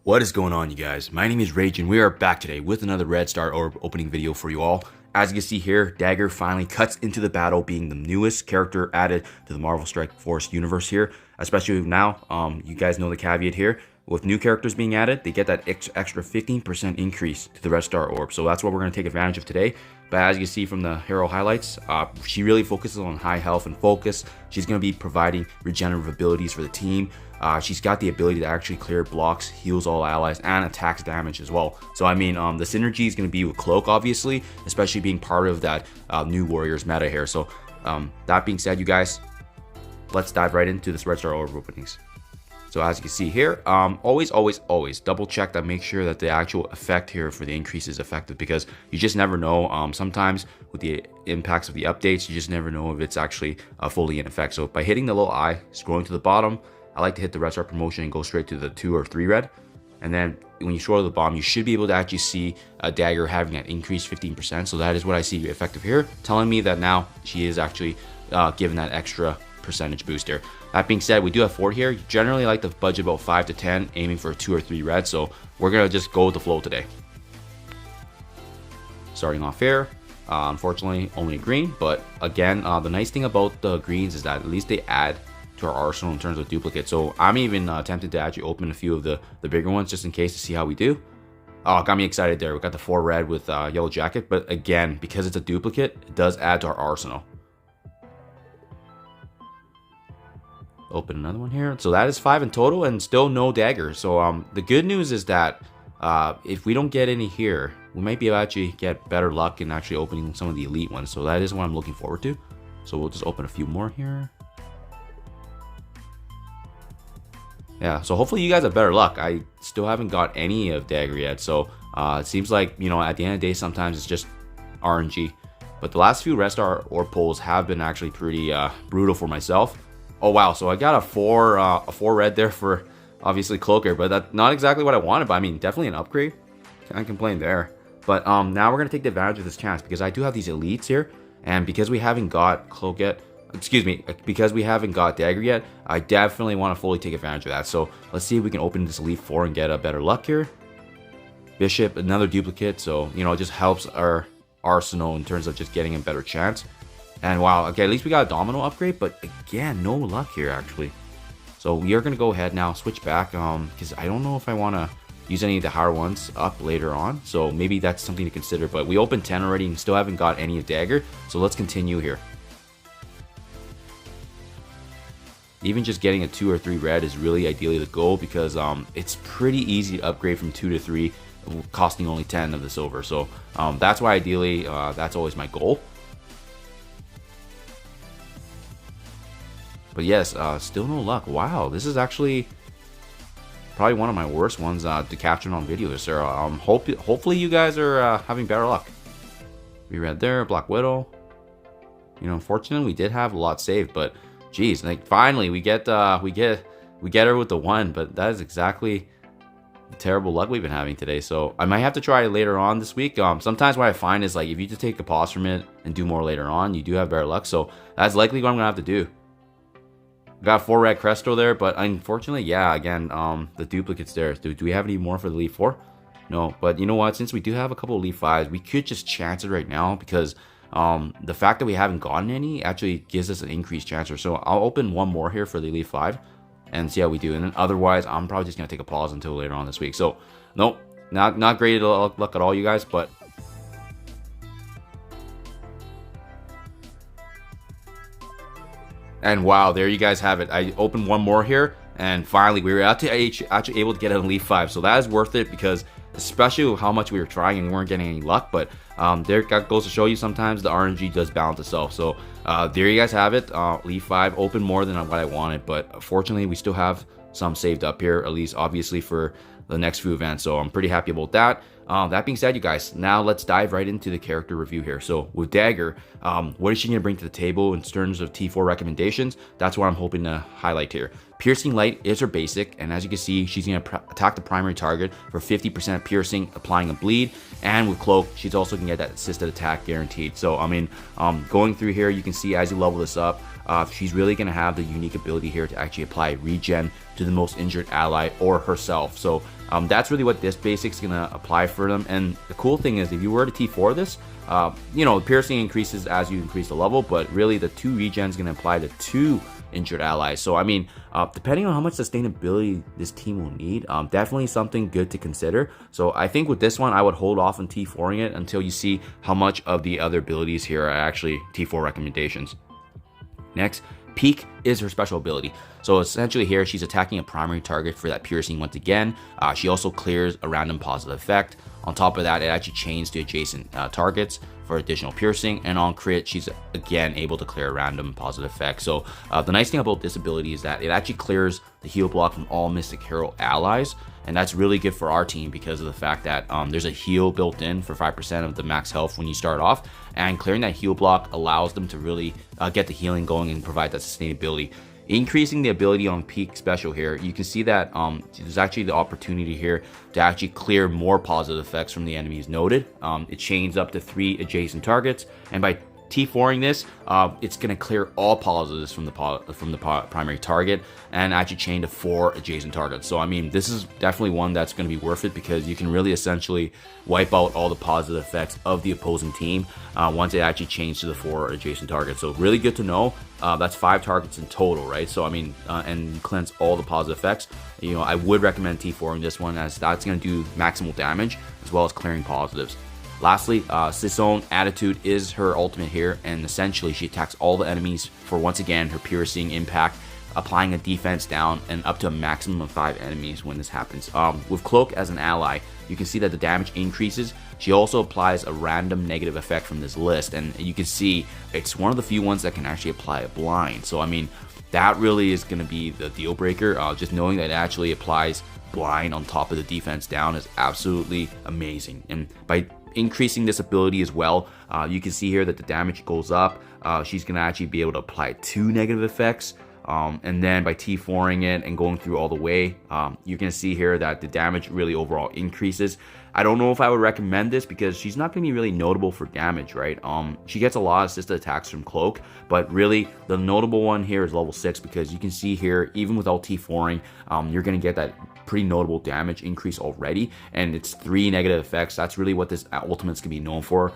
What is going on, you guys? My name is Rage and we are back today with another Red Star Orb opening video for you all. As you can see here, Dagger finally cuts into the battle, being the newest character added to the Marvel Strike Force universe here. Especially now, you guys know the caveat here. With new characters being added, they get that extra 15% increase to the Red Star Orb. So that's what we're going to take advantage of today. But as you can see from the hero highlights, she really focuses on high health and focus. She's going to be providing regenerative abilities for the team. She's got the ability to actually clear blocks, heals all allies, and attacks damage as well. So I mean, the synergy is going to be with Cloak, obviously, especially being part of that new Warriors meta here. So that being said, you guys, let's dive right into this Red Star Orb openings. So as you can see here, always double check that, make sure that the actual effect here for the increase is effective, because you just never know. Sometimes with the impacts of the updates, you just never know if it's actually fully in effect. So by hitting the little eye, scrolling to the bottom, I like to hit the Red Star promotion and go straight to the 2 or 3 red. And then when you scroll to the bottom, you should be able to actually see a Dagger having an increased 15%. So that is what I see effective here, telling me that now she is actually given that extra percentage boost here. That being said, we do have 4 here. You generally like to budget about 5 to 10, aiming for 2 or 3 red. So we're gonna just go with the flow today. Starting off here, unfortunately only a green, but again, the nice thing about the greens is that at least they add to our arsenal in terms of duplicates. So I'm even tempted to actually open a few of the bigger ones just in case, to see how we do. Oh, got me excited there. We got the 4 red with yellow jacket, but again, because it's a duplicate, it does add to our arsenal. Open another one here. So that is 5 in total and still no Dagger. So the good news is that if we don't get any here, we might be able to actually get better luck in actually opening some of the elite ones. So that is what I'm looking forward to. So we'll just open a few more here. Yeah, so hopefully you guys have better luck. I still haven't got any of Dagger yet. So it seems like, you know, at the end of the day, sometimes it's just RNG. But the last few Red Star Orb pulls have been actually pretty brutal for myself. Oh wow, so I got a 4 red there for obviously Cloaker, but that's not exactly what I wanted. But I mean, definitely an upgrade. Can't complain there. But now we're gonna take the advantage of this chance, because I do have these elites here, and because we haven't got Cloak yet, because we haven't got Dagger yet, I definitely want to fully take advantage of that. So let's see if we can open this elite 4 and get a better luck here. Bishop, another duplicate, so you know, it just helps our arsenal in terms of just getting a better chance. And wow, okay, at least we got a domino upgrade, but again, no luck here actually. So we are gonna go ahead now, switch back, because I don't know if I want to use any of the higher ones up later on. So maybe that's something to consider. But we opened 10 already and still haven't got any of Dagger. So let's continue here. Even just getting a 2 or 3 red is really ideally the goal, because it's pretty easy to upgrade from 2 to 3, costing only 10 of the silver. So that's why ideally that's always my goal. But yes, still no luck. Wow, this is actually probably one of my worst ones to capture on video this era. Hopefully you guys are having better luck. We read there, Black Widow. You know, unfortunately we did have a lot saved, but geez, like finally we get her with the 1. But that is exactly the terrible luck we've been having today. So I might have to try it later on this week. Sometimes what I find is, like, if you just take a pause from it and do more later on, you do have better luck. So that's likely what I'm gonna have to do. Got 4 red Cresto there, but unfortunately, yeah, again, the duplicates there. Do we have any more for the Elite 4? No, but you know what? Since we do have a couple of Elite 5s, we could just chance it right now, because the fact that we haven't gotten any actually gives us an increased chance. So I'll open 1 more here for the Elite 5 and see how we do. And then otherwise, I'm probably just going to take a pause until later on this week. So, nope, not great luck at all, you guys, but and wow, there you guys have it. I opened 1 more here, and finally we were actually able to get an Elite 5. So that is worth it, because especially with how much we were trying and we weren't getting any luck. But there goes to show you, sometimes the RNG does balance itself. So there you guys have it. Elite 5 opened more than what I wanted, but fortunately we still have some saved up here, at least obviously for the next few events. So I'm pretty happy about that. That being said, you guys, now let's dive right into the character review here. So with Dagger, what is she going to bring to the table in terms of T4 recommendations? That's what I'm hoping to highlight here. Piercing Light is her basic, and as you can see, she's going to attack the primary target for 50% piercing, applying a bleed. And with Cloak, she's also going to get that assisted attack guaranteed. So I mean, going through here, you can see as you level this up, she's really going to have the unique ability here to actually apply regen to the most injured ally or herself. So That's really what this basic's gonna apply for them. And the cool thing is, if you were to T4 this, you know, piercing increases as you increase the level, but really the 2 regen is gonna apply to 2 injured allies. So I mean, depending on how much sustainability this team will need, definitely something good to consider. So I think with this one, I would hold off on T4ing it until you see how much of the other abilities here are actually T4 recommendations. Next, Peak is her special ability. So essentially here, she's attacking a primary target for that piercing once again. She also clears a random positive effect. On top of that, it actually chains to adjacent targets for additional piercing, and on crit, she's again able to clear a random positive effect. So the nice thing about this ability is that it actually clears the heal block from all Mystic Hero allies, and that's really good for our team because of the fact that there's a heal built in for 5% of the max health when you start off, and clearing that heal block allows them to really get the healing going and provide that sustainability. Increasing the ability on Peak special here, you can see that there's actually the opportunity here to actually clear more positive effects from the enemies noted. It chains up to 3 adjacent targets, and by T4ing this, it's going to clear all positives from the primary target and actually chain to 4 adjacent targets. So I mean, this is definitely one that's going to be worth it because you can really essentially wipe out all the positive effects of the opposing team once it actually chains to the 4 adjacent targets. So really good to know. That's 5 targets in total, right? So I mean, and cleanse all the positive effects. You know, I would recommend T4ing this one as that's going to do maximal damage as well as clearing positives. Lastly, Sisson Attitude is her ultimate here, and essentially she attacks all the enemies for, once again, her piercing impact, applying a defense down and up to a maximum of 5 enemies when this happens. With Cloak as an ally, you can see that the damage increases. She also applies a random negative effect from this list, and you can see it's one of the few ones that can actually apply a blind. So I mean, that really is going to be the deal breaker. Just knowing that it actually applies blind on top of the defense down is absolutely amazing. And by increasing this ability as well, you can see here that the damage goes up. She's going to actually be able to apply 2 negative effects. And then by T4ing it and going through all the way, you're going to see here that the damage really overall increases. I don't know if I would recommend this because she's not going to be really notable for damage, right? She gets a lot of assisted attacks from Cloak, but really the notable one here is level 6 because you can see here, even without T4ing, you're going to get that pretty notable damage increase already, and it's 3 negative effects. That's really what this ultimate's gonna be known for.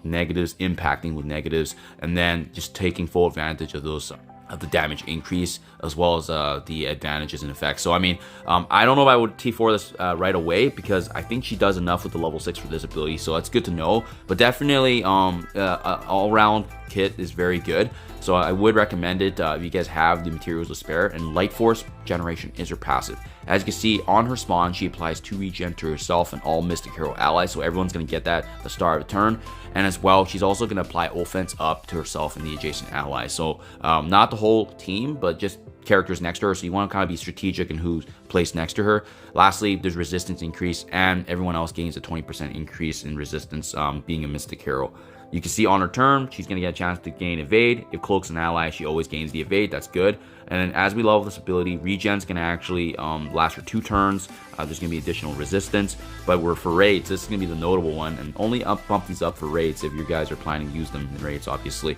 Negatives impacting with negatives, and then just taking full advantage of those of the damage increase as well as the advantages and effects. So I mean, I don't know if I would T4 this right away because I think she does enough with the level 6 for this ability, so that's good to know. But definitely all-round kit is very good, so I would recommend it if you guys have the materials to spare. And Light Force Generation is her passive. As you can see, on her spawn, she applies 2 regen to herself and all Mystic Hero allies, so everyone's going to get that at the start of the turn. And as well, she's also going to apply offense up to herself and the adjacent allies. So not the whole team, but just characters next to her, so you want to kind of be strategic in who's placed next to her. Lastly, there's resistance increase, and everyone else gains a 20% increase in resistance being a Mystic Hero. You can see on her turn, she's going to get a chance to gain evade. If Cloak's an ally, she always gains the evade. That's good. And then as we level this ability, regen's going to actually last for 2 turns. There's going to be additional resistance. But for raids, this is going to be the notable one. And only bump these up for raids if you guys are planning to use them in raids, obviously.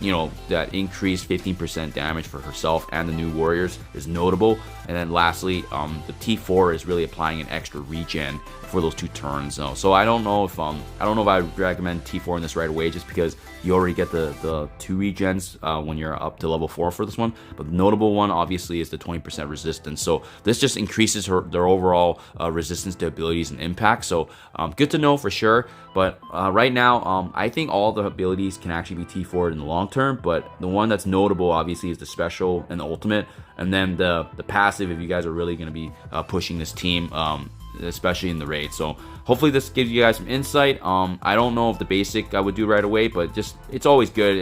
You know, that increased 15% damage for herself and the new warriors is notable. And then lastly, the T4 is really applying an extra regen for those 2 turns. So I don't know if I would recommend T4 in this right away, just because you already get the 2 regens when you're up to level 4 for this one. But the notable one obviously is the 20% resistance. So this just increases their overall resistance to abilities and impact. So good to know for sure. But right now, I think all the abilities can actually be T4'd in the long term. But the one that's notable obviously is the special and the ultimate, and then the passive if you guys are really going to be pushing this team, especially in the raid. So hopefully this gives you guys some insight. I don't know if the basic I would do right away, but just it's always good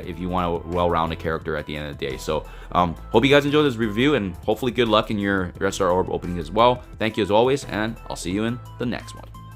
if you want a well-rounded character at the end of the day. So hope you guys enjoyed this review, and hopefully good luck in your Red Star Orb opening as well. Thank you as always, and I'll see you in the next one.